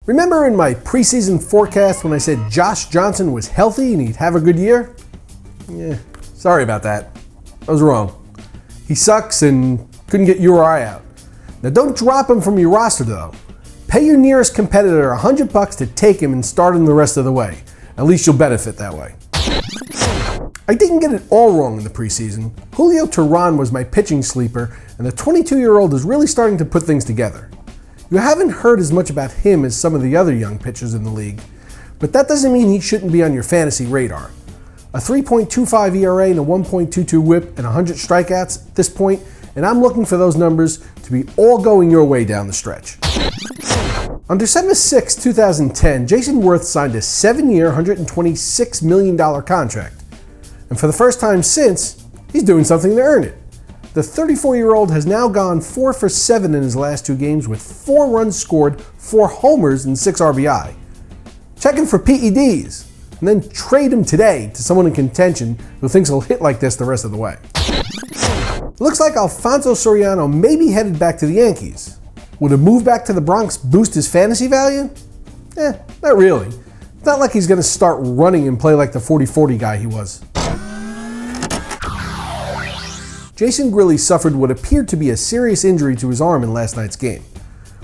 Remember in my preseason forecast when I said Josh Johnson was healthy and he'd have a good year? Yeah, sorry about that. I was wrong. He sucks and couldn't get you or I out. Now don't drop him from your roster though. Pay your nearest competitor $100 to take him and start him the rest of the way. At least you'll benefit that way. I didn't get it all wrong in the preseason. Julio Teheran was my pitching sleeper, and the 22-year-old is really starting to put things together. You haven't heard as much about him as some of the other young pitchers in the league, but that doesn't mean he shouldn't be on your fantasy radar. A 3.25 ERA and a 1.22 whip and 100 strikeouts at this point, and I'm looking for those numbers to be all going your way down the stretch. On December 6, 2010, Jayson Werth signed a 7-year, $126 million contract. And for the first time since, he's doing something to earn it. The 34-year-old has now gone 4 for 7 in his last 2 games with 4 runs scored, 4 homers, and 6 RBI. Check him for PEDs, and then trade him today to someone in contention who thinks he'll hit like this the rest of the way. It looks like Alfonso Soriano may be headed back to the Yankees. Would a move back to the Bronx boost his fantasy value? Not really. It's not like he's going to start running and play like the 40-40 guy he was. Jason Grilli suffered what appeared to be a serious injury to his arm in last night's game.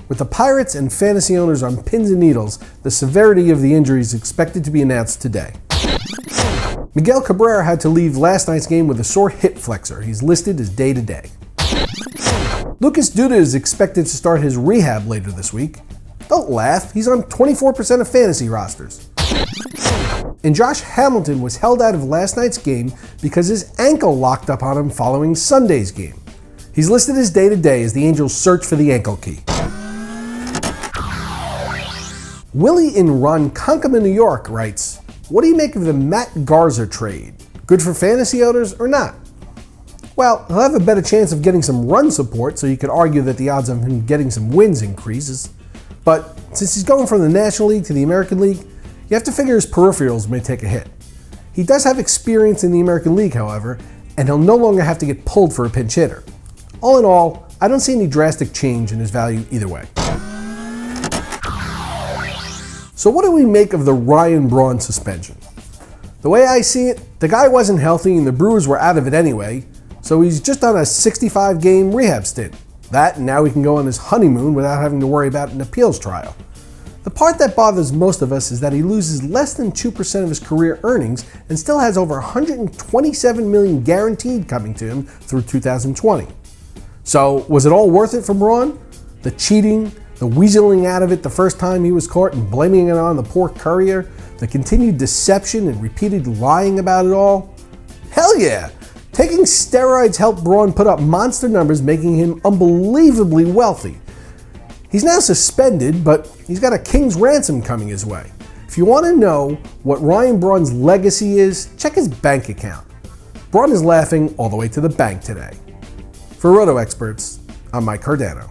With the Pirates and fantasy owners on pins and needles, the severity of the injury is expected to be announced today. Miguel Cabrera had to leave last night's game with a sore hip flexor. He's listed as day-to-day. Duda is expected to start his rehab later this week. Don't laugh, he's on 24% of fantasy rosters. And Josh Hamilton was held out of last night's game because his ankle locked up on him following Sunday's game. He's listed as day-to-day as the Angels search for the ankle key. Willie in Ronkonkoma, New York writes, "What do you make of the Matt Garza trade? Good for fantasy owners or not?" Well, he'll have a better chance of getting some run support, so you could argue that the odds of him getting some wins increases. But since he's going from the National League to the American League, you have to figure his peripherals may take a hit. He does have experience in the American League, however, and he'll no longer have to get pulled for a pinch hitter. All in all, I don't see any drastic change in his value either way. So what do we make of the Ryan Braun suspension? The way I see it, the guy wasn't healthy and the Brewers were out of it anyway, so he's just on a 65-game rehab stint. That, and now he can go on his honeymoon without having to worry about an appeals trial. The part that bothers most of us is that he loses less than 2% of his career earnings and still has over $127 million guaranteed coming to him through 2020. So, was it all worth it for Braun? The cheating, the weaseling out of it the first time he was caught and blaming it on the poor courier, the continued deception and repeated lying about it all? Hell yeah! Taking steroids helped Braun put up monster numbers, making him unbelievably wealthy. He's now suspended, but he's got a king's ransom coming his way. If you want to know what Ryan Braun's legacy is, check his bank account. Braun is laughing all the way to the bank today. For RotoExperts, I'm Mike Cardano.